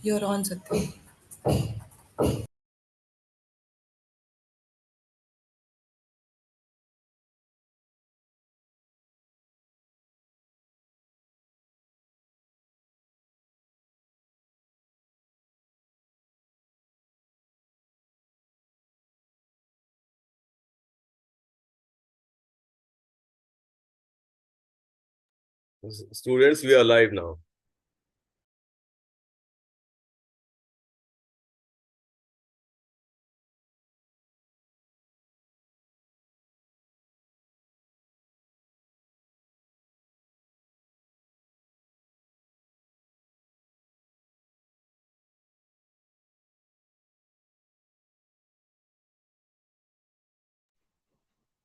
You're on, Satyam. Students, we are live now.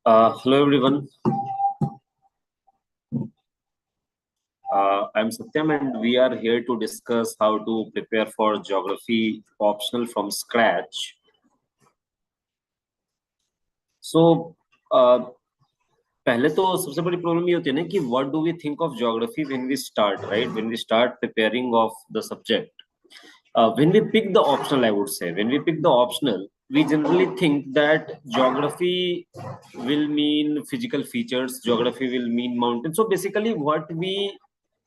Hello everyone. I'm Satyam and we are here to discuss how to prepare for geography optional from scratch. So, uh, पहले तो सबसे बड़ी problem ये होती है ना कि what do we think of geography when we start, right? When we start preparing of the subject. When we pick the optional, I would say, when we pick the optional, we generally think that geography will mean physical features, geography will mean mountains. So basically, what we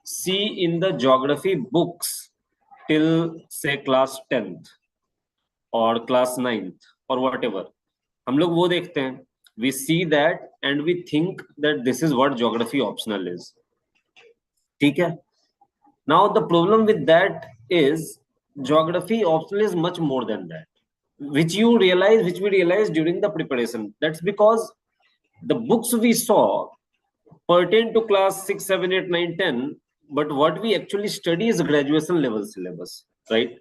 see in the geography books till say class 10th or class 9th or whatever, हम लोग वो देखते हैं. We see that and we think that this is what geography optional is. ठीक है? Now the problem with that is geography optional is much more than that, which we realized during the preparation. That's because the books we saw pertain to class 6, 7, 8, 9, 10, but what we actually study is graduation level syllabus, right?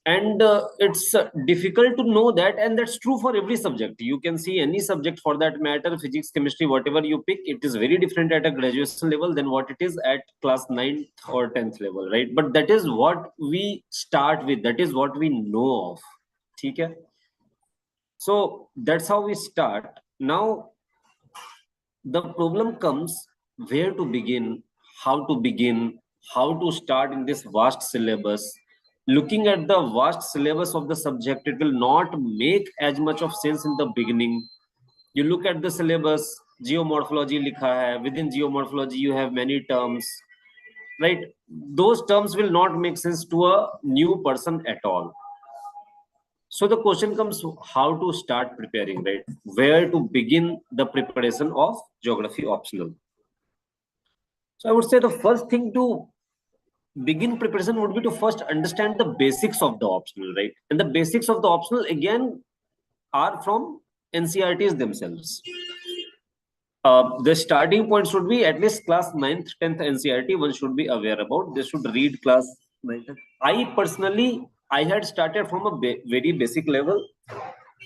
And it's difficult to know that, and that's true for every subject. You can see any subject for that matter, physics, chemistry, whatever you pick, it is very different at a graduation level than what it is at class 9th or 10th level, right? But that is what we start with, that is what we know of. Okay? So that's how we start. Now the problem comes where to begin, how to start in this vast syllabus. Looking at the vast syllabus of the subject, it will not make as much of sense in the beginning. You look at the syllabus, geomorphology likha hai. Within geomorphology, you have many terms, right? Those terms will not make sense to a new person at all. So the question comes how to start preparing, right? Where to begin the preparation of geography optional. So I would say the first thing to begin preparation would be to first understand the basics of the optional, right? And the basics of the optional again are from NCRTs themselves. The starting point should be at least class 9th, 10th NCRT. One should be aware about. They should read class 9th. I personally, I had started from a very basic level.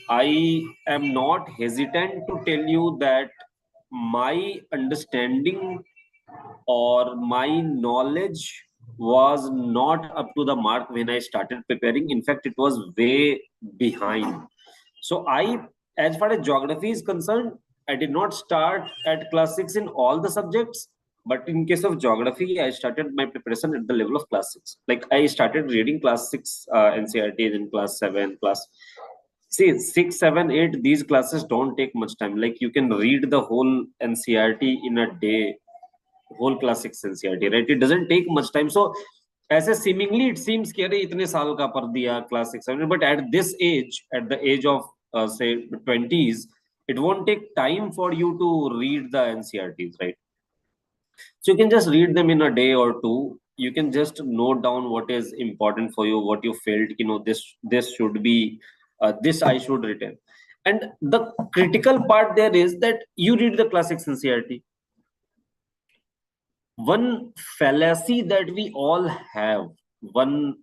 I am not hesitant to tell you that my understanding or my knowledge was not up to the mark when I started preparing. In fact, it was way behind. So as far as geography is concerned, I did not start at class 6 in all the subjects. But in case of geography, I started my preparation at the level of class 6. Like I started reading class 6 NCRT in class 7, class. See, 6, 7, 8, these classes don't take much time. Like you can read the whole NCRT in a day, whole class 6 NCRT, right? It doesn't take much time. So ऐसे seemingly it seems कि अरे इतने साल का पढ़ दिया class 6, 7, but at this age, at the age of say 20s, it won't take time for you to read the NCRTs, right? So you can just read them in a day or two. You can just note down what is important for you, what you felt, this should be, this I should retain. And the critical part there is that you read the classic NCRT. One fallacy that we all have, one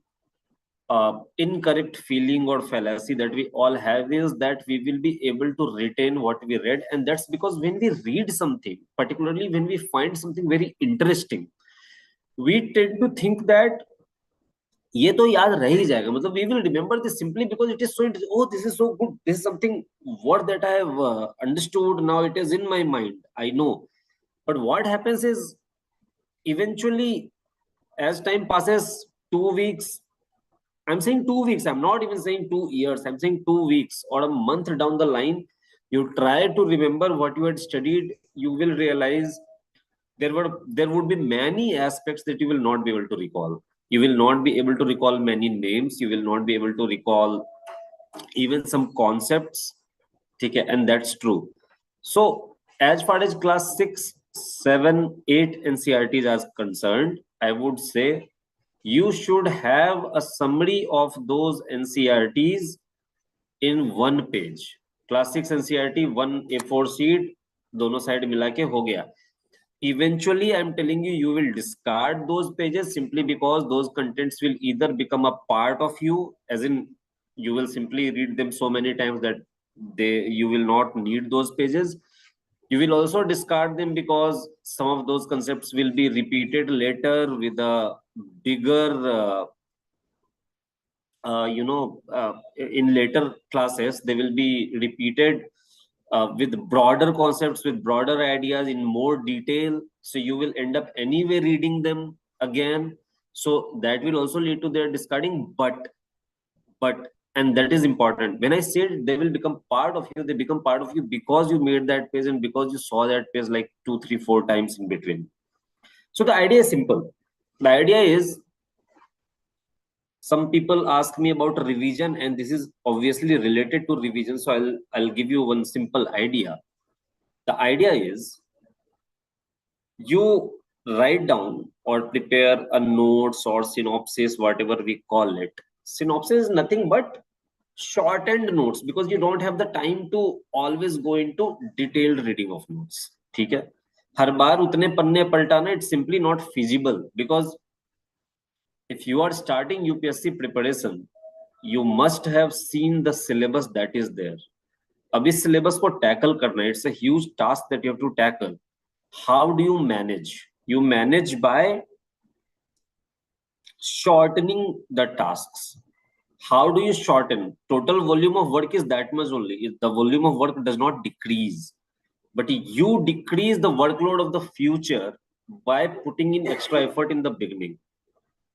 incorrect feeling or fallacy that we all have is that we will be able to retain what we read. And that's because when we read something, particularly when we find something very interesting, we tend to think that ये तो याद रह ही जाएगा, मतलब we will remember this simply because it is so interesting. Oh, this is so good, this is something what that I have understood, now it is in my mind, I know. But what happens is eventually, as time passes, 2 weeks, I'm saying 2 weeks, I'm not even saying 2 years, I'm saying 2 weeks or a month down the line, you try to remember what you had studied, you will realize there would be many aspects that you will not be able to recall. You will not be able to recall many names, you will not be able to recall even some concepts. Okay, and that's true. So as far as class 6, 7, 8 NCRTs are concerned, I would say you should have a summary of those NCRTs in one page. Class 6 NCRT, one A4 sheet, दोनों side मिला के हो गया. Eventually, I'm telling you, you will discard those pages simply because those contents will either become a part of you, as in you will simply read them so many times that you will not need those pages. You will also discard them because some of those concepts will be repeated later with a bigger in later classes they will be repeated with broader concepts, with broader ideas in more detail, so you will end up anyway reading them again, so that will also lead to their discarding. But and that is important, when I said they will become part of you, they become part of you because you made that page and because you saw that page like 2 3 4 times in between. So the idea is simple. The idea is, some people ask me about revision, and this is obviously related to revision, so I'll give you one simple idea. The idea is, you write down or prepare a notes or synopsis, whatever we call it. Synopsis is nothing but shortened notes, because you don't have the time to always go into detailed reading of notes. ठीक है, हर बार उतने पन्ने पलटाना, it's simply not feasible, because if you are starting UPSC preparation, you must have seen the syllabus that is there. अब इस syllabus को tackle करना, it's a huge task that you have to tackle. How do you manage? You manage by shortening the tasks. How do you shorten? Total volume of work is that much only. The volume of work does not decrease, but you decrease the workload of the future by putting in extra effort in the beginning.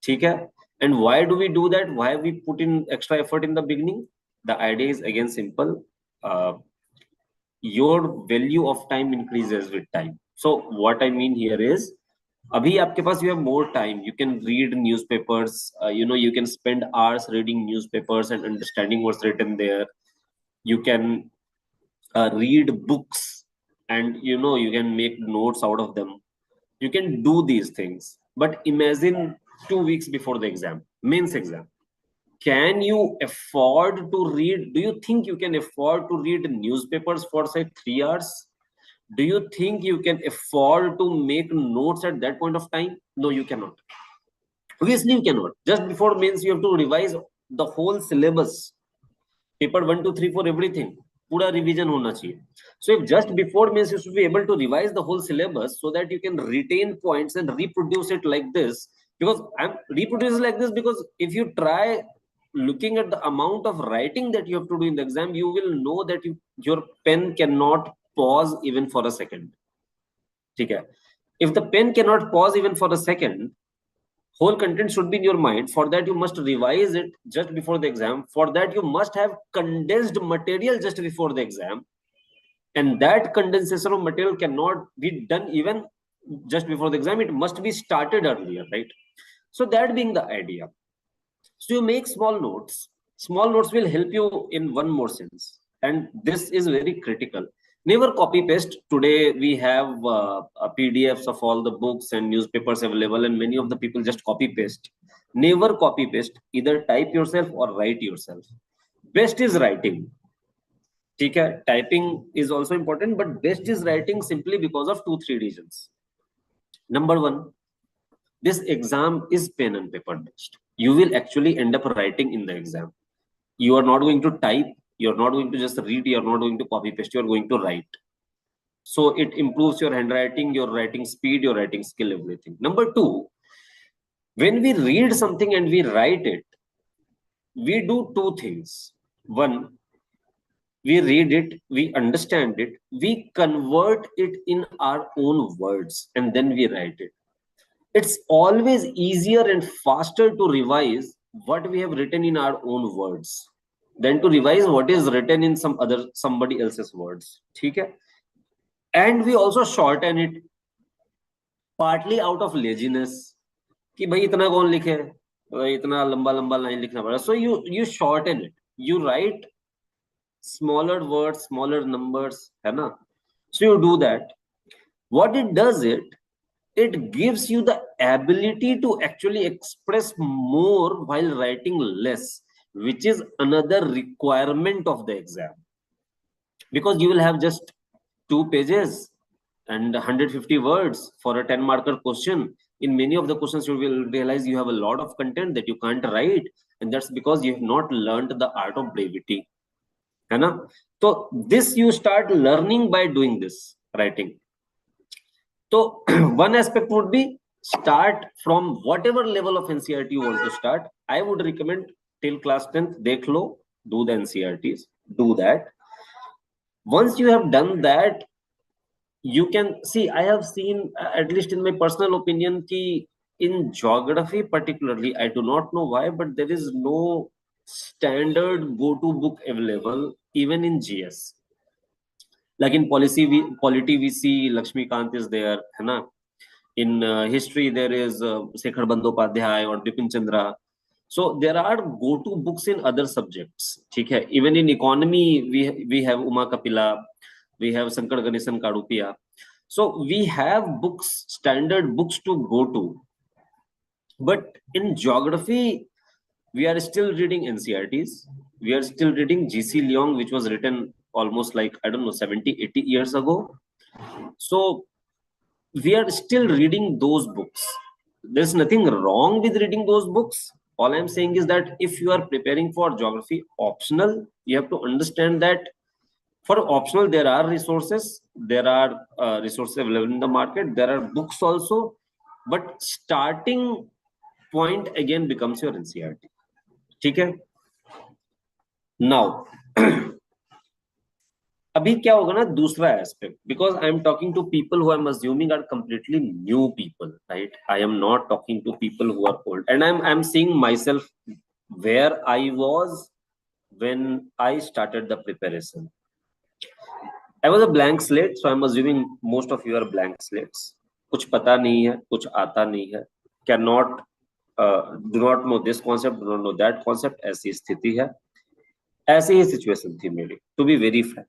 ठीक है? And why do we do that? Why we put in extra effort in the beginning? The idea is again simple. Your value of time increases with time. So what I mean here is, abhi aapke paas you have more time, you can read newspapers, you can spend hours reading newspapers and understanding what's written there. You can read books, and you can make notes out of them. You can do these things, but imagine 2 weeks before the exam, mains exam, can you afford to read? Do you think you can afford to read newspapers for say 3 hours? Do you think you can afford to make notes at that point of time? No, you cannot. Obviously you cannot. Just before mains you have to revise the whole syllabus, paper 1 2 3 4, everything, पूरा revision होना चाहिए. So if just before means you should be able to revise the whole syllabus so that you can retain points and reproduce it like this, because I'm reproducing like this because if you try looking at the amount of writing that you have to do in the exam, you will know that your pen cannot pause even for a second. Okay, if the pen cannot pause even for a second, whole content should be in your mind. For that you must revise it just before the exam. For that you must have condensed material just before the exam, and that condensation of material cannot be done even just before the exam. It must be started earlier, right? So that being the idea, so you make small notes. Small notes will help you in one more sense, and this is very critical. Never copy paste. Today we have PDFs of all the books and newspapers available, and many of the people just copy paste. Never copy paste. Either type yourself or write yourself. Best is writing. Okay, typing is also important, but best is writing simply because of 2 3 reasons. Number one, this exam is pen and paper based. You will actually end up writing in the exam. You are not going to type, you're not going to just read, you're not going to copy paste, you're going to write. So it improves your handwriting, your writing speed, your writing skill, everything. Number two, when we read something and we write it, we do two things. One, we read it, we understand it, we convert it in our own words, and then we write it. It's always easier and faster to revise what we have written in our own words than to revise what is written in somebody else's words. Okay? And we also shorten it partly out of laziness कि भाई इतना कौन लिखे, भाई इतना लंबा लंबा line लिखना पड़ा. So you shorten it, you write smaller words, smaller numbers, है ना? So you do that. What it does, it gives you the ability to actually express more while writing less, which is another requirement of the exam, because you will have just 2 pages and 150 words for a 10 marker question. In many of the questions you will realize you have a lot of content that you can't write, and that's because you have not learned the art of brevity, है ना? So this you start learning by doing this writing. So one aspect would be start from whatever level of NCERT you want to start. I would recommend till class 10th, dekh lo, do the NCERTs, do that. Once you have done that, you can see, I have seen, at least in my personal opinion, ki in geography particularly, I do not know why, but there is no standard go-to book available even in GS. Like in polity we see Lakshmikant is there, है ना? In history there is Shekhar Bandyopadhyay or Bipin Chandra. So there are go-to books in other subjects, ठीक है? Even in economy we have Uma Kapila, we have Sankar Ganesan Kadupia. So we have books, standard books to go to. But in geography, we are still reading NCERTs. We are still reading GC Leong, which was written almost like, I don't know, 70, 80 years ago. So we are still reading those books. There's nothing wrong with reading those books. All I'm saying is that if you are preparing for geography optional, you have to understand that for optional, there are resources. There are resources available in the market. There are books also. But starting point again becomes your NCERT. ठीक है? Now, अभी क्या होगा ना, दूसरा aspect, because I am talking to people who I'm assuming are completely new people, right? I am not talking to people who are old, and I'm seeing myself where I was when I started the preparation. I was a blank slate, so I'm assuming most of you are blank slates. कुछ पता नहीं है, कुछ आता नहीं है, cannot, do not know this concept, do not know that concept. ऐसी स्थिति है, ऐसी ही सिचुएशन थी मेरी, टू बी वेरी फ्रैंक.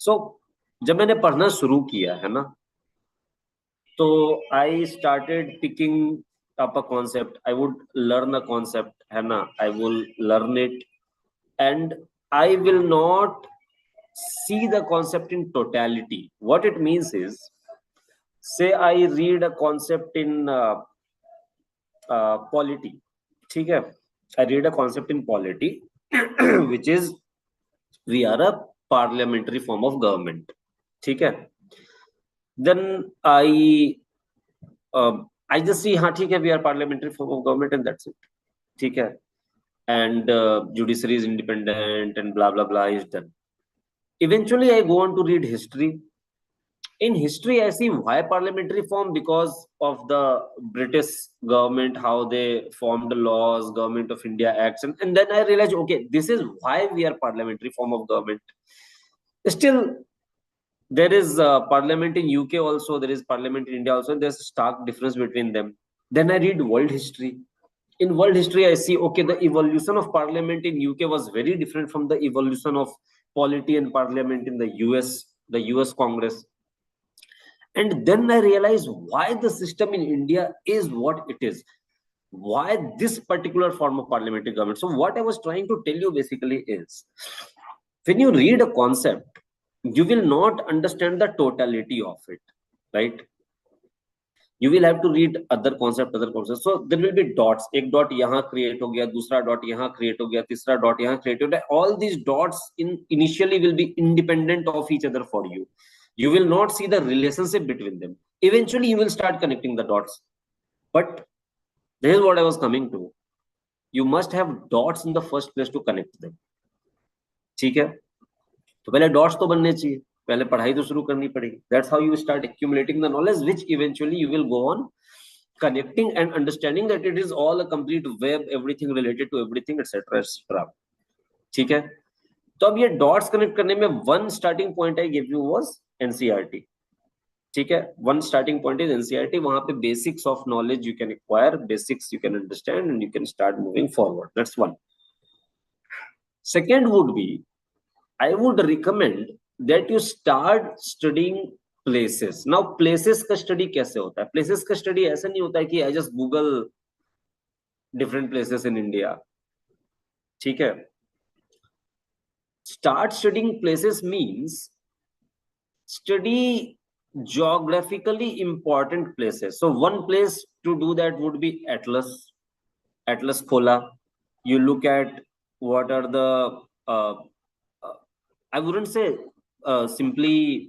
सो जब मैंने पढ़ना शुरू किया है ना, तो I started picking up a concept. I would learn a concept, है ना? I will learn it and I will not see the concept in totality. What it means is, say I read a concept in polity, ठीक है? I read a concept in polity, which is we are a parliamentary form of government, ठीक है? Then I just see, हाँ ठीक है, we are parliamentary form of government and that's it, ठीक है? And judiciary is independent and blah blah blah is done. Eventually, I go on to read history. In history, I see why parliamentary form, because of the British government, how they formed the laws, Government of India Acts, and then I realized, okay, this is why we are parliamentary form of government. Still, there is parliament in UK also, there is parliament in India also, and there's a stark difference between them. Then I read world history. In world history, I see, okay, the evolution of parliament in UK was very different from the evolution of polity and parliament in the US Congress. And then I realized why the system in India is what it is, why this particular form of parliamentary government. So what I was trying to tell you basically is, when you read a concept, you will not understand the totality of it, right? You will have to read other concepts. So there will be dots. एक dot यहाँ create हो गया, दूसरा dot यहाँ create हो गया, तीसरा dot यहाँ create हो गया. All these dots initially will be independent of each other for you. You will not see the relationship between them. Eventually, you will start connecting the dots. But this is what I was coming to. You must have dots in the first place to connect them. ठीक है? तो पहले dots तो बनने चाहिए. पहले पढ़ाई तो शुरू करनी पड़ेगी. That's how you start accumulating the knowledge, which eventually you will go on connecting and understanding that it is all a complete web, everything related to everything, etc. etc. ठीक है. तो अब ये डॉट्स कनेक्ट करने में one starting point I give you was NCERT. ठीक है, one starting point is NCERT. वहां पे basics of knowledge you can acquire, basics you can understand and you can start moving forward. That's one. Second would be, I would recommend that you start studying places. Now, places का study कैसे होता है? Places का study ऐसा नहीं होता है कि I just Google different places in India. ठीक है? Start studying places means study geographically important places. So one place to do that would be Atlas. Atlas खोला. You look at what are the I wouldn't say simply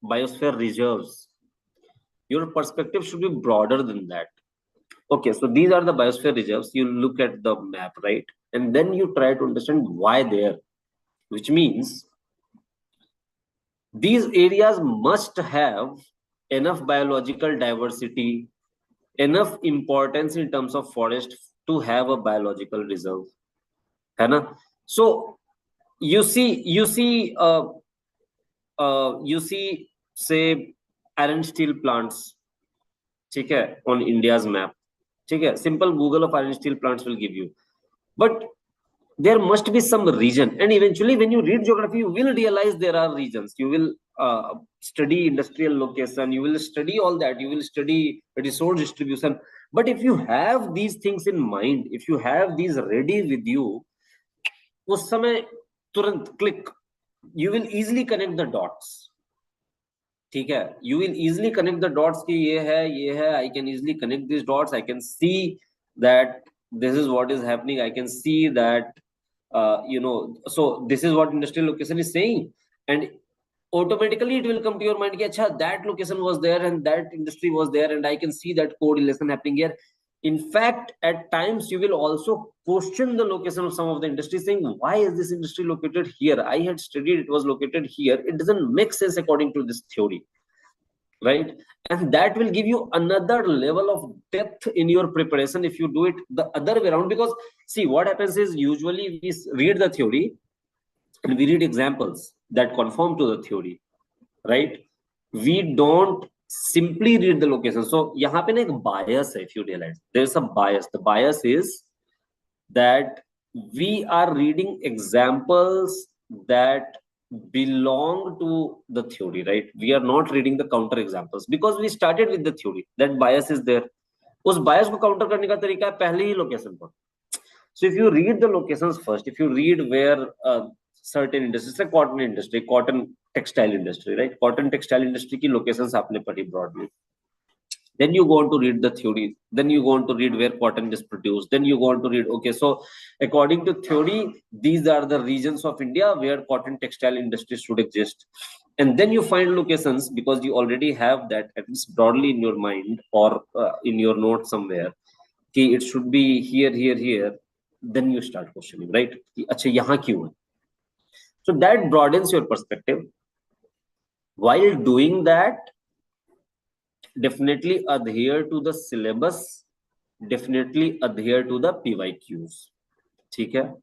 biosphere reserves. Your perspective should be broader than that. Okay, so these are the biosphere reserves. You look at the map, right? And then you try to understand why there, which means these areas must have enough biological diversity, enough importance in terms of forest to have a biological reserve. है ना? So you see say iron steel plants, ठीक है, on India's map. ठीक है, simple Google of iron steel plants will give you. But there must be some region, and eventually when you read geography you will realize there are regions. You will study industrial location, you will study all that, you will study resource distribution. But if you have these things in mind, if you have these ready with you, उस समय तुरंत click, you will easily connect the dots. ठीक है, you will easily connect the dots कि ये है, I can easily connect these dots. I can see that this is what is happening. I can see that so this is what industrial location is saying, and automatically it will come to your mind कि अच्छा, that location was there and that industry was there, and I can see that correlation happening here. In fact, at times you will also question the location of some of the industries, saying, why is this industry located here? I had studied it was located here. It doesn't make sense according to this theory, right? And that will give you another level of depth in your preparation if you do it the other way around. Because see, what happens is usually we read the theory and we read examples that conform to the theory, right? We don't simply read the location. So यहाँ पे ना एक bias है, if you realize there's a bias. The bias is that we are reading examples that belong to the theory, right? We are not reading the counter examples because we started with the theory. That bias is there. उस bias को counter करने का तरीका है पहले ही location पर. So if you read the locations first, if you read where certain industries, like cotton industry, cotton textile industry, right? Cotton textile industry की locations आपने पढ़ी broadly. Then you go on to read the theory. Then you go on to read where cotton is produced. Then you go on to read, okay, so according to theory, these are the regions of India where cotton textile industry should exist. And then you find locations because you already have that at least broadly in your mind or in your notes somewhere. कि it should be here. Then you start questioning, right? कि अच्छा यहाँ क्यों है? So that broadens your perspective. While doing that, definitely adhere to the syllabus, definitely adhere to the PYQs. ठीक है?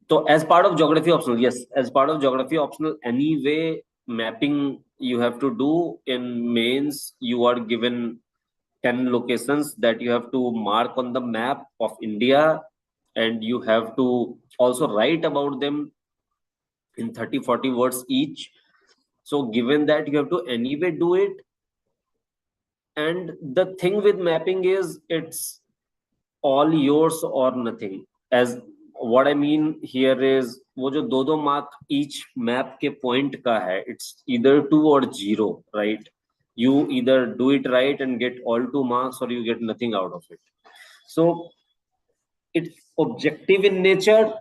So as part of geography optional, yes, as part of geography optional, anyway, mapping you have to do in mains. You are given 10 locations that you have to mark on the map of India, and you have to also write about them in 30-40 words each. So given that, you have to anyway do it. And the thing with mapping is it's all yours or nothing. As what I mean here is वो जो दो mark each map के point का है, it's either 2 or 0, right? You either do it right and get all 2 marks, or you get nothing out of it. So it's objective in nature.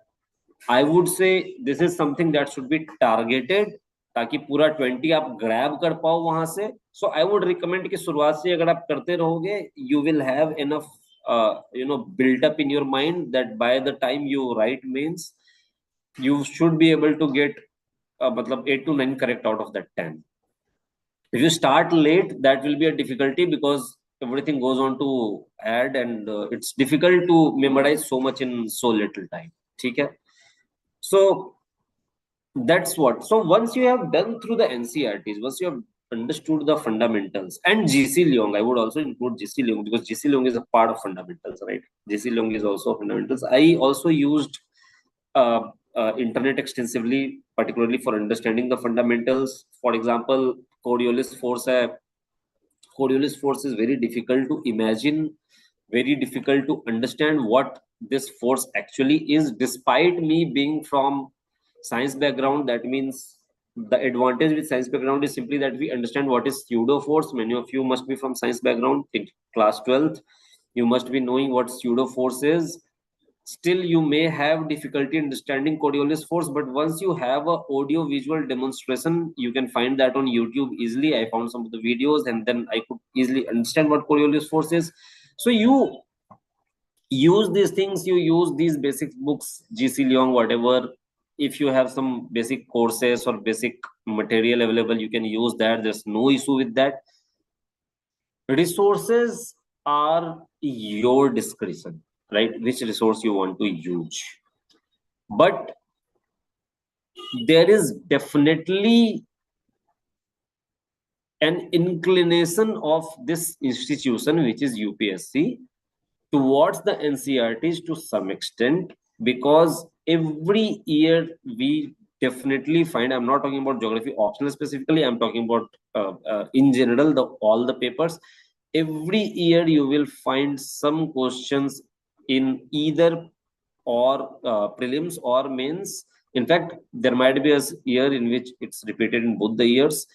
I would say this is something that should be targeted ताकि पूरा 20 आप grab कर पाओ वहां से. So I would recommend कि शुरुआत से अगर आप करते रहोगे, you will have enough built up in your mind that by the time you write mains, you should be able to get मतलब 8 to 9 correct out of that 10. If you start late, that will be a difficulty because everything goes on to add, and it's difficult to memorize so much in so little time. Okay? So that's what. So once you have done through the NCRTs, once you have understood the fundamentals and GC Leong, I would also include GC Leong because GC Leong is a part of fundamentals, right? GC Leong is also fundamentals. I also used uh, internet extensively, particularly for understanding the fundamentals. For example, Coriolis force hai. Coriolis force is very difficult to imagine, very difficult to understand what this force actually is. Despite me being from science background, that means the advantage with science background is simply that we understand what is pseudo force. Many of you must be from science background in class 12th. You must be knowing what pseudo force is. Still, you may have difficulty understanding Coriolis force, but once you have a audio visual demonstration, you can find that on YouTube easily. I found some of the videos and then I could easily understand what Coriolis force is. So you use these things, you use these basic books, GC Leong, whatever. If you have some basic courses or basic material available, you can use that. There's no issue with that. Resources are your discretion, right? Which resource you want to use. But there is definitely an inclination of this institution, which is UPSC, towards the NCRTs to some extent, because every year we definitely find, I'm not talking about geography optional specifically, I'm talking about in general, all the papers. Every year you will find some questions in either or prelims or mains. In fact, there might be a year in which it's repeated in both the years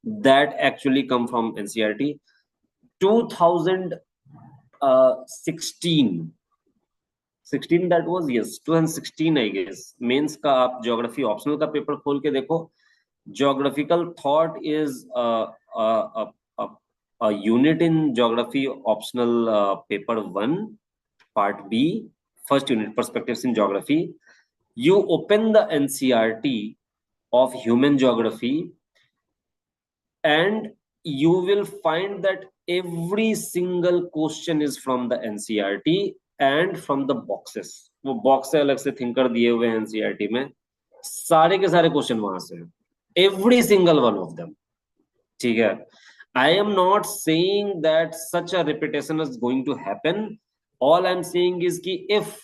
that actually come from NCRT. 2016 16 that was, yes, 2016 I guess. Mains का आप geography optional का paper खोल के देखो. Geographical thought is a unit in geography optional paper 1 part B, first unit, perspectives in geography. You open the NCRT of human geography and you will find that every single question is from the NCRT and from the boxes. वो box से अलग से thinker दिए हुए हैं NCRT में, सारे के सारे क्वेश्चन वहां से, every single one of them. ठीक है? I am not saying that such a repetition is going to happen. All I'm saying is कि if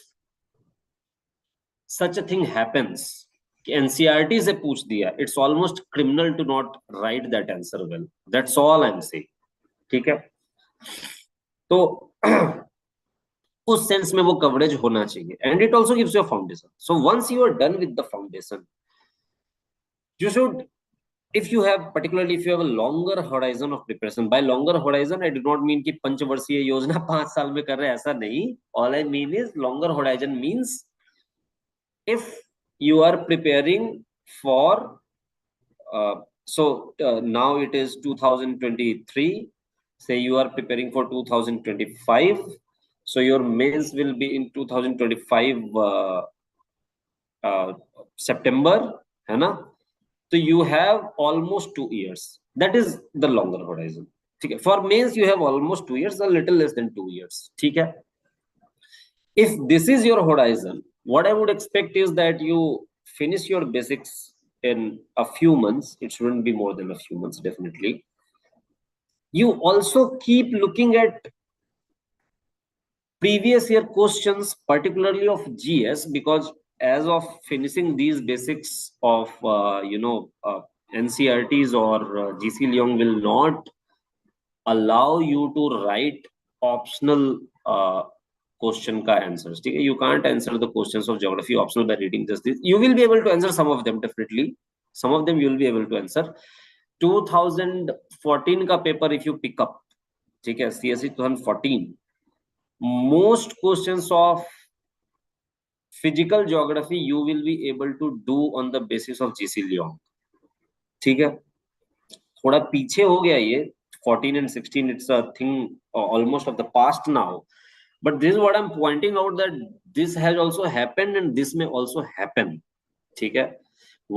such a thing happens, NCRT से पूछ दिया, it's almost criminal to not write that answer well. That's all I'm saying. ठीक है? तो उस sense में वो कवरेज होना चाहिए, and it also gives you a foundation. So once you are done with the foundation, you should, if you have, particularly if you have a longer horizon of preparation. By longer horizon, I do not mean कि पंचवर्षीय योजना 5 साल में कर रहे हैं, ऐसा नहीं. All I mean is longer horizon means if you are preparing for now it is 2023, say you are preparing for 2025, so your mains will be in 2025 September, है ना? So you have almost 2 years. That is the longer horizon. ठीक है? For mains you have almost 2 years, a little less than 2 years. ठीक है? If this is your horizon, what I would expect is that you finish your basics in a few months. It shouldn't be more than a few months, definitely. You also keep looking at previous year questions, particularly of GS, because as of finishing these basics of NCRTs or GC Leong will not allow you to write optional question ka answers. You can't answer the questions of geography optional by reading just this. You will be able to answer some of them, definitely. Some of them you will be able to answer. 2014 ka paper if you pick up, CSE 2014, most questions of physical geography you will be able to do on the basis of GC Leong. ठीक है? थोड़ा पीछे हो गया ये 14 and 16, it's a thing almost of the past now, but this is what I'm pointing out, that this has also happened and this may also happen. ठीक है?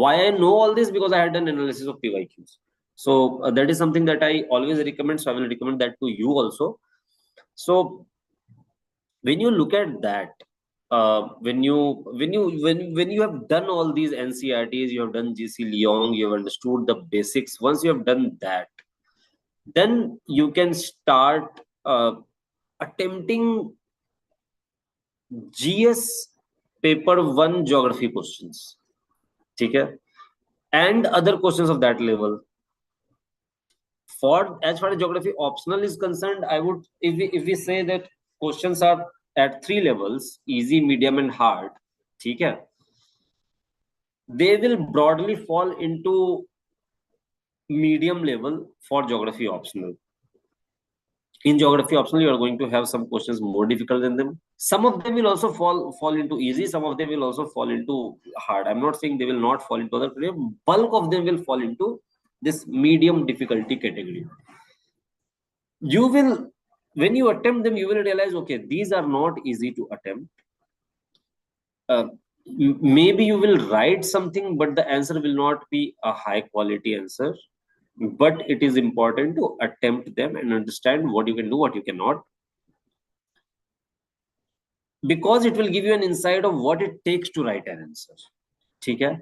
Why I know all this? Because I had done analysis of PYQs. So that is something that I always recommend, so I will recommend that to you also. So when you look at that, when you have done all these NCRTs, you have done GC Leong, you have understood the basics. Once you have done that, then you can start attempting GS paper 1 geography questions, okay, and other questions of that level. For as far as geography optional is concerned, I would, if we say that questions are at 3 levels, easy, medium, and hard, okay, they will broadly fall into medium level for geography optional. In geography optional, you are going to have some questions more difficult than them. Some of them will also fall into easy, some of them will also fall into hard. I'm not saying they will not fall into other category. Bulk of them will fall into this medium difficulty category. You will, when you attempt them, you will realize, okay, these are not easy to attempt. Maybe you will write something, but the answer will not be a high quality answer. But it is important to attempt them and understand what you can do, what you cannot, because it will give you an insight of what it takes to write an answer. Okay?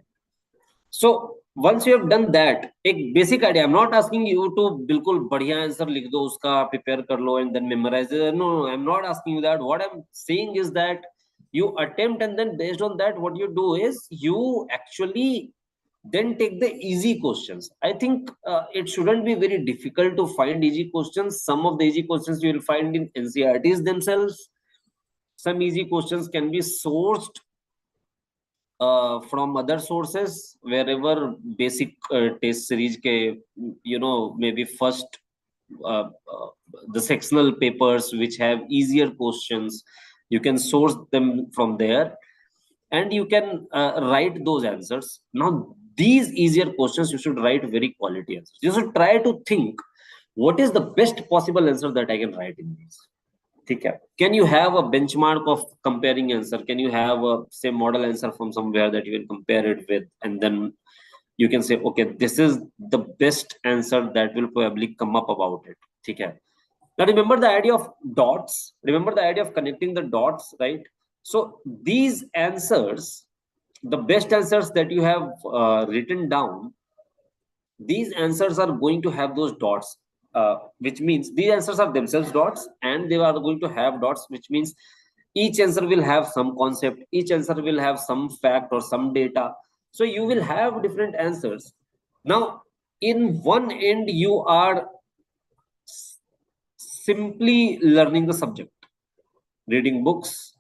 So once you have done that, एक basic idea. I'm not asking you to बिल्कुल बढ़िया answer लिख दो उसका, prepare कर लो and then memorize it. No, I'm not asking you that. What I'm saying is that you attempt, and then based on that, what you do is you actually then take the easy questions. I think it shouldn't be very difficult to find easy questions. Some of the easy questions you will find in NCRTs themselves. Some easy questions can be sourced from other sources, wherever basic test series ke, maybe first uh, uh, the sectional papers which have easier questions, you can source them from there, and you can write those answers. Now these easier questions, you should write very quality answers. You should try to think, what is the best possible answer that I can write in these. Okay. Can you have a benchmark of comparing answer? Can you have a say model answer from somewhere that you can compare it with, and then you can say, okay, this is the best answer that will probably come up about it. Okay. Now remember the idea of dots. Remember the idea of connecting the dots, right? So these answers, the best answers that you have written down, these answers are going to have those dots, which means these answers are themselves dots, and they are going to have dots, which means each answer will have some concept, each answer will have some fact or some data. So you will have different answers. Now in one end, you are simply learning the subject, reading books,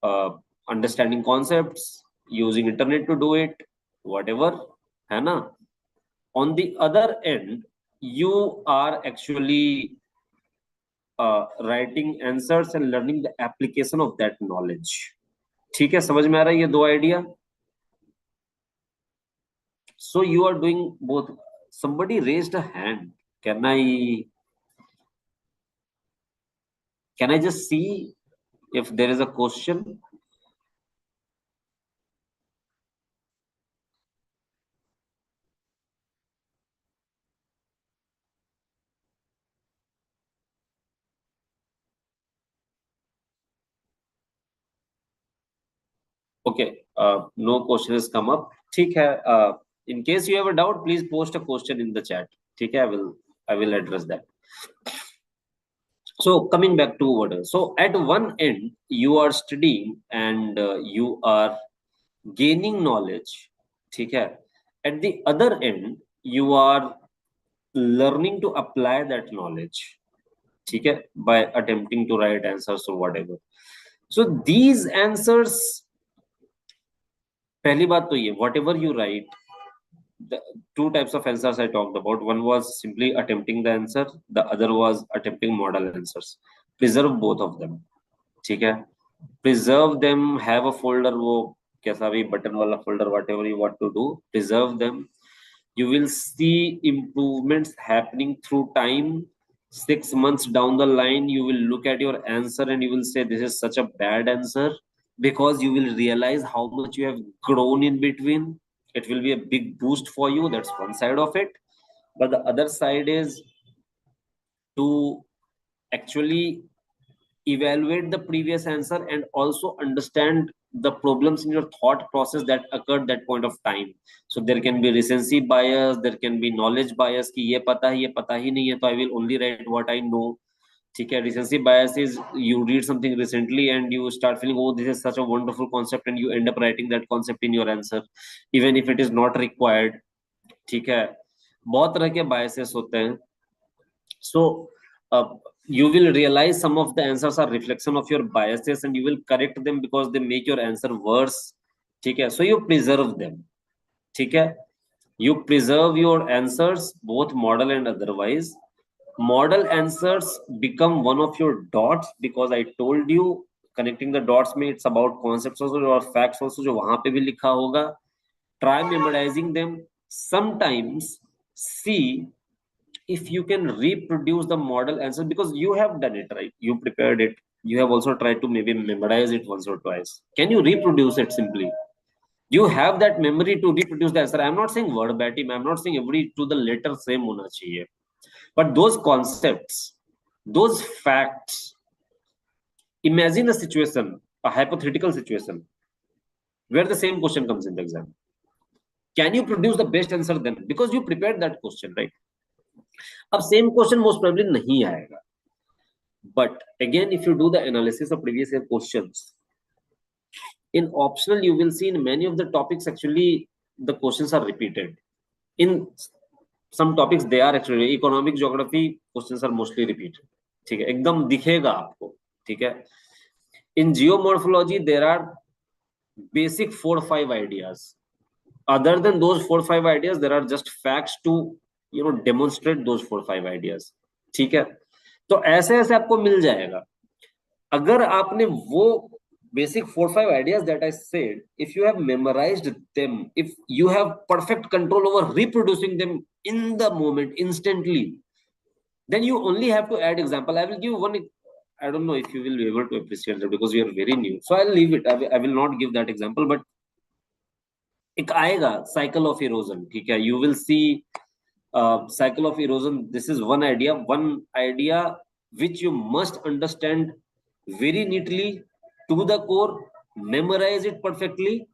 uh, understanding concepts, using internet to do it, whatever, है ना? On the other end, you are actually writing answers and learning the application of that knowledge. ठीक है, समझ में आ रहा है ये दो idea? So you are doing both. Somebody raised a hand. Can I just see if there is a question? Okay, no question has come up. ठीक है. In case you have a doubt, please post a question in the chat. ठीक है, I will address that. So coming back to order. So at one end, you are studying and you are gaining knowledge. Okay. At the other end, you are learning to apply that knowledge. Okay. By attempting to write answers or whatever. So these answers, पहली बात तो ये, whatever you write, the two types of answers I talked about. One was simply attempting the answer. The other was attempting model answers. Preserve both of them. ठीक है? Preserve them. Have a folder, वो कैसा भी button वाला folder, whatever you want to do. Preserve them. You will see improvements happening through time. 6 months down the line, you will look at your answer and you will say, this is such a bad answer, because you will realize how much you have grown in between. it will be a big boost for you. That's one side of it. But the other side is to actually evaluate the previous answer and also understand the problems in your thought process that occurred that point of time. So there can be recency bias, there can be knowledge bias कि ये पता ही नहीं है, तो I will only write what I know. ठीक है. Recency bias is you read something recently and you start feeling, oh, this is such a wonderful concept, and you end up writing that concept in your answer even if it is not required. ठीक है. बहुत तरह के biases होते हैं. So you will realize some of the answers are reflection of your biases and you will correct them because they make your answer worse. ठीक है. So you preserve them. ठीक है. You preserve your answers, both model and otherwise. Model answers become one of your dots because I told you connecting the dots में it's about concepts also or facts also जो वहां पे भी लिखा होगा. Try memorizing them. Sometimes see if you can reproduce the model answer because you have done it, right? You prepared it. You have also tried to maybe memorize it once or twice. Can you reproduce it simply? You have that memory to reproduce the answer. I'm not saying verbatim. I'm not saying every to the letter same hona chahiye. But those concepts, those facts, imagine a situation, a hypothetical situation, where the same question comes in the exam. Can you produce the best answer then? Because you prepared that question, right? अब same question most probably नहीं आएगा. But again, if you do the analysis of previous year questions, in optional, you will see in many of the topics, actually, the questions are repeated. In some topics, they are actually economic geography, questions are mostly repeated. ठीक है, एकदम दिखेगा आपको. ठीक है. In geomorphology, there are basic 4 or 5 ideas. Other than those 4 or 5 ideas, there are just facts to demonstrate those 4 or 5 ideas. ठीक है. तो ऐसे ऐसे आपको मिल जाएगा. अगर आपने वो basic 4 or 5 ideas that I said, if you have memorized them, if you have perfect control over reproducing them in the moment instantly, then you only have to add example. I will give one. I don't know if you will be able to appreciate that because you are very new, so I'll leave it. I will not give that example, but एक आएगा cycle of erosion. ठीक है. You will see cycle of erosion. This is one idea which you must understand very neatly to the core, memorize it perfectly.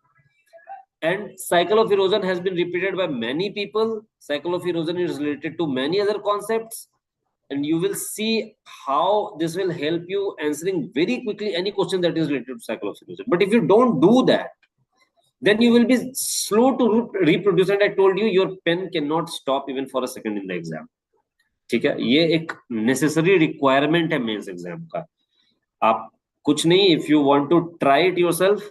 And cycle of erosion has been repeated by many people. Cycle of erosion is related to many other concepts, and you will see how this will help you answering very quickly any question that is related to cycle of erosion. But if you don't do that, then you will be slow to reproduce. And I told you, your pen cannot stop even for a second in the exam. ठीक है. ये एक necessary requirement है mains exam का. आप कुछ नहीं, if you want to try it yourself,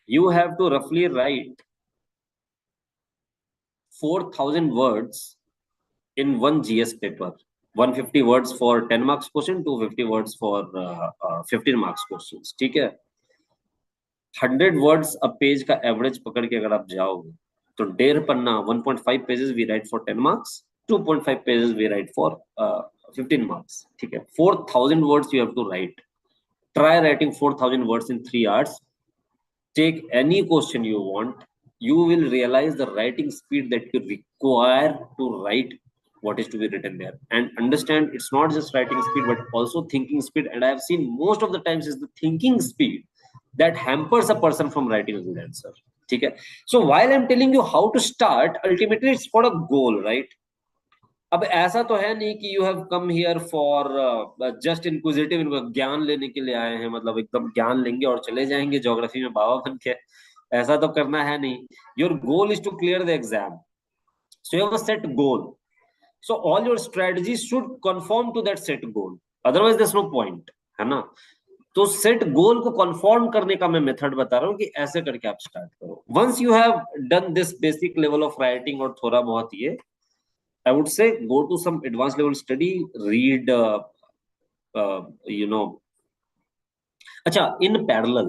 you have to roughly write 4,000 words in one GS paper. 150 words for 10 marks question, 250 words for 15 marks questions. ठीक है. 100 words a page का average पकड़ के अगर आप जाओगे तो 1.5 पन्ना 1.5 pages we write for 10 marks, 2.5 pages we write for 15 marks. ठीक है. 4,000 words you have to write. Try writing 4,000 words in 3 hours. Take any question you want. You will realize the writing speed that you require to write what is to be written there. And understand, it's not just writing speed, but also thinking speed. And I have seen most of the times is the thinking speed that hampers a person from writing a good answer. ठीक है. So while I'm telling you how to start, ultimately it's for a goal, right? अब ऐसा तो है नहीं कि you have come here for just inquisitive, ज्ञान लेने के लिए आए हैं, मतलब एकदम ज्ञान लेंगे और चले जाएंगे ज्योग्राफी में बाबा बन के. ऐसा तो करना है नहीं. Your goal is to clear the exam. So you have a set goal. So all your strategies should confirm to that set goal, otherwise there is no point, है ना. तो सेट गोल को कन्फर्म करने का मैं method बता रहा हूँ कि ऐसे करके आप स्टार्ट करो. Once you have done this basic level of writing और थोड़ा बहुत ये, I would say go to some advanced level study, read, Acha, in parallel,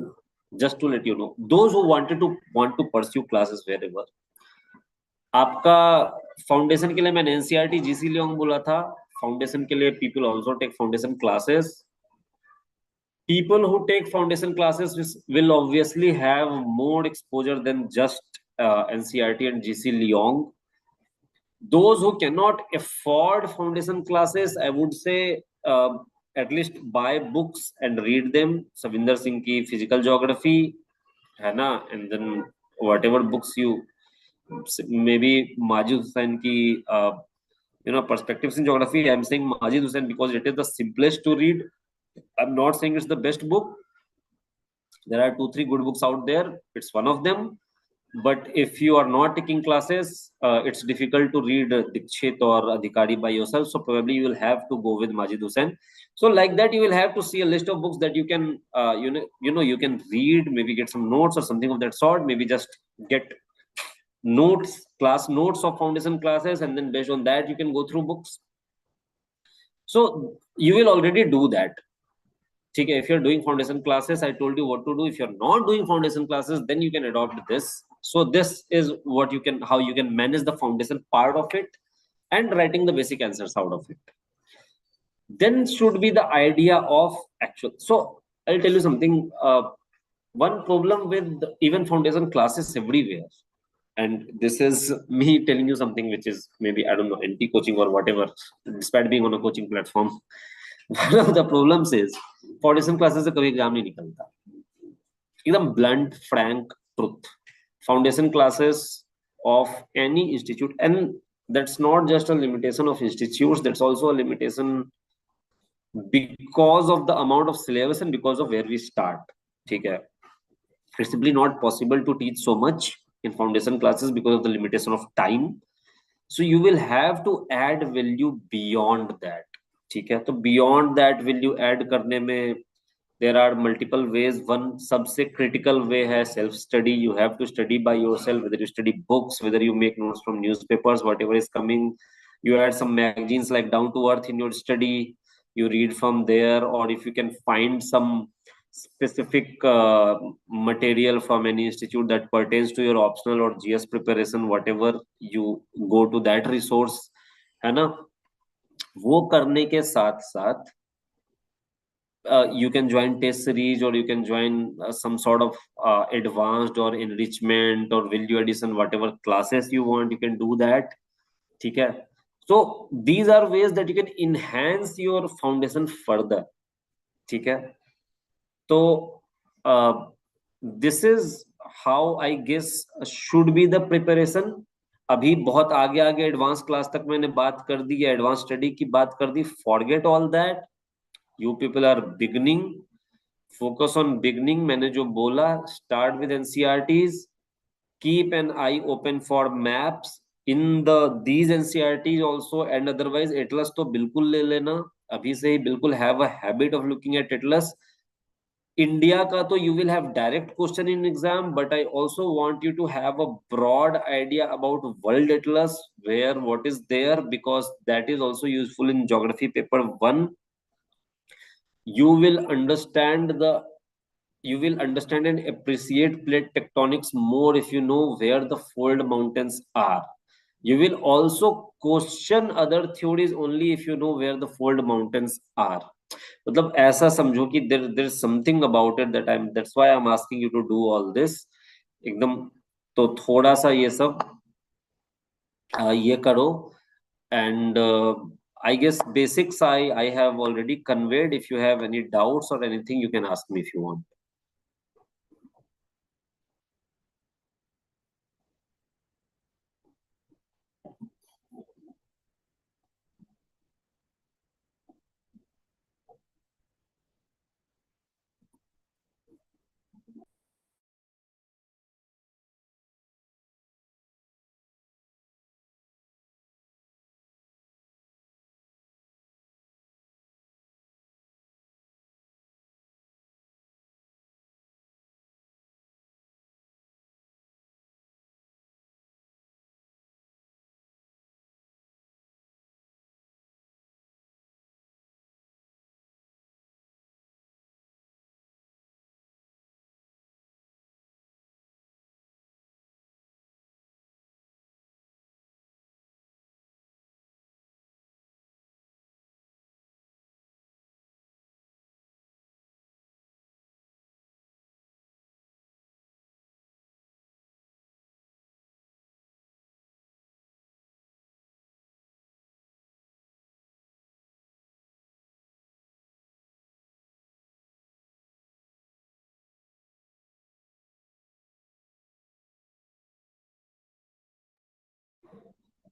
just to let you know, those who want to pursue classes wherever, आपका foundation के लिए मैंने NCERT GC Leong बोला था. फाउंडेशन के लिए people also take foundation classes. People who take foundation classes will obviously have more exposure than just NCERT and GC Leong. Those who cannot afford foundation classes, I would say at least buy books and read them. Savinder Singh ki physical geography, है ना, and then whatever books you, maybe Majid Hussain ki perspectives in geography. I'm saying Majid Hussain because it is the simplest to read. I'm not saying it's the best book. There are 2-3 good books out there. It's one of them. But if you are not taking classes, it's difficult to read Dikshit or Adhikari by yourself. So probably you will have to go with Majid Hussain. So like that, you will have to see a list of books that you can, you can read, maybe get some notes or something of that sort. Maybe just get notes, class notes of foundation classes, and then based on that, you can go through books. So you will already do that. Okay, if you're doing foundation classes, I told you what to do. If you're not doing foundation classes, then you can adopt this. So this is what you can, how you can manage the foundation part of it and writing the basic answers out of it. Then should be the idea of actual. So I'll tell you something. One problem with even foundation classes everywhere, and this is me telling you something which is maybe, I don't know, anti-coaching or whatever, despite being on a coaching platform. One of the problems is foundation classes से कभी exam नहीं निकलता. एकदम blunt Frank truth. Foundation classes of any institute, and that's not just a limitation of institutes, that's also a limitation because of the amount of syllabus and because of where we start. ठीक है, it's simply not possible to teach so much in foundation classes because of the limitation of time. So you will have to add value beyond that. ठीक है, तो beyond that value add करने में there are multiple ways. One सबसे critical way है self study. You have to study by yourself, whether you study books, whether you make notes from newspapers, whatever is coming. You add some magazines like Down to Earth in your study, you read from there. Or if you can find some specific material from any institute that pertains to your optional or GS preparation, whatever, you go to that resource, है ना. वो करने के साथ साथ you can join test series, or you can join some sort of advanced or enrichment or value addition, whatever classes you want, you can do that. ठीक है, so these are ways that you can enhance your foundation further. ठीक है, तो this is how I guess should be the preparation. अभी बहुत आगे आगे advance class तक मैंने बात कर दी, एडवांस स्टडी की बात कर दी. Forget all that. You people are beginning, focus on beginning. मैंने जो बोला, start with NCERTs, keep an eye open for maps in these NCERTs also, and otherwise atlas तो बिल्कुल ले लेना अभी से ही, बिल्कुल have a habit of looking at atlas. India का तो you will have direct question in exam, but I also want you to have a broad idea about world atlas, where what is there, because that is also useful in geography paper 1. You will understand and appreciate plate tectonics more if you know where the fold mountains are. You will also question other theories only if you know where the fold mountains are. मतलब ऐसा समझो कि there is something about it that's why I'm asking you to do all this. एकदम तो थोड़ा सा ये सब ये करो. And I guess basics I have already conveyed. If you have any doubts or anything, you can ask me if you want.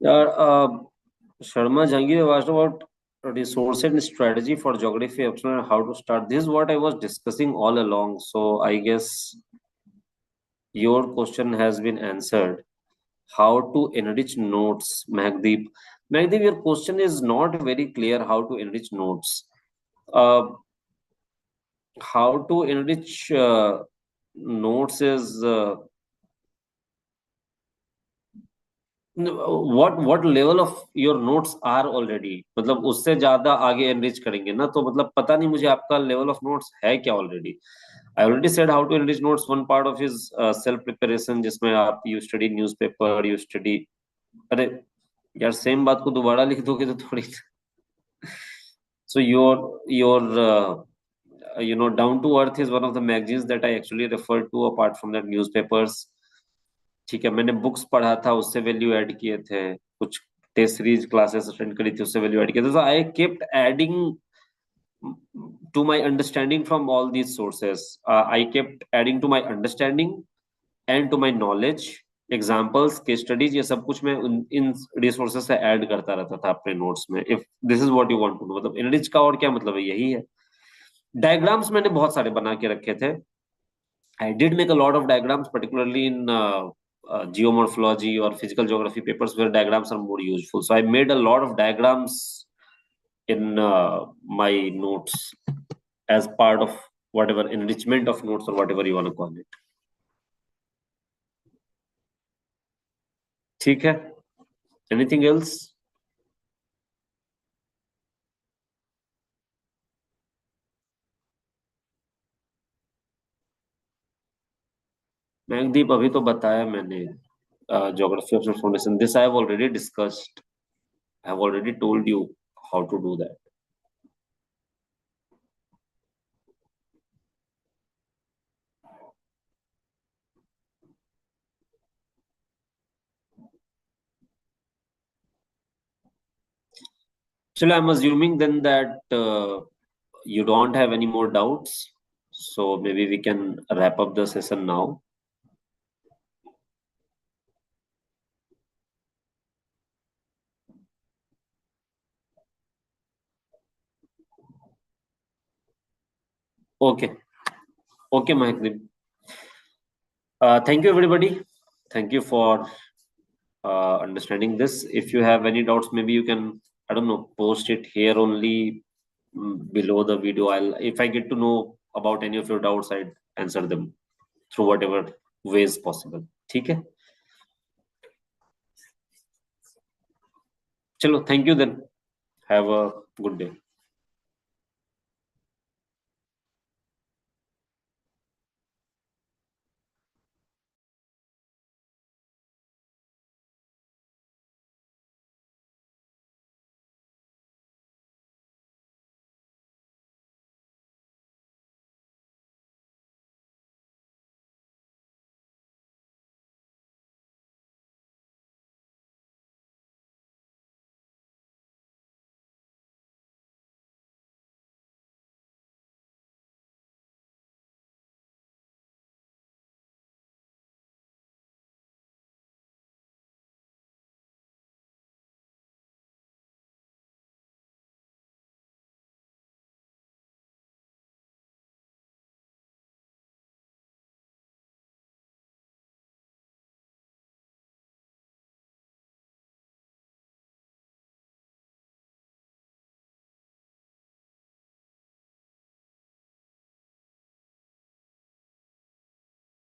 Yeah, Sharma Jangir asked about resource and strategy for geography optional and how to start. This is what I was discussing all along. So I guess your question has been answered. How to enrich notes, Mahdeep? Mahdeep, your question is not very clear. How to enrich notes? Uh, how to enrich notes is what level of your notes are already, मतलब उससे ज्यादा आगे enrich करेंगे ना, तो मतलब पता नहीं मुझे आपका level of notes है क्या already. I already said how to enrich notes. One part of is self preparation, जिसमें आप you study newspaper, you study. अरे यार सेम बात को दोबारा लिख दोगे तो थोड़ी. So your Down to Earth is one of the magazines that I actually refer to apart from that newspapers. ठीक है, मैंने बुक्स पढ़ा था, उससे वैल्यू ऐड किए थे, कुछ टेस्ट सीरीज क्लासेस अटेंड करी थी, उससे वैल्यू ऐड किए थे. So I kept adding to my understanding from all these sources. I kept adding to my understanding and to my knowledge. Examples के स्टडीज ये सब कुछ मैं इन रिसोर्सेज से ऐड करता रहता था अपने नोट्स में. If this is what you want to know, मतलब इनरिच का और क्या मतलब है, यही है. डायग्राम्स मैंने बहुत सारे बना के रखे थे. I did make a lot of diagrams particularly in geomorphology or physical geography papers where diagrams are more useful. So I made a lot of diagrams in my notes as part of whatever enrichment of notes or whatever you want to call it. ठीक है. Anything else? मैगदीप, अभी तो बताया मैंने geography of information. This I have already discussed. I have already told you how to do that. Actually, I'm assuming then that you don't have any more doubts. So maybe we can wrap up the session now. Okay. Okay, Mahakdeep. Thank you, everybody. Thank you for understanding this. If you have any doubts, maybe you can, I don't know, post it here only below the video. If I get to know about any of your doubts, I'd answer them through whatever ways possible. ठीक है. चलो, thank you then. Have a good day.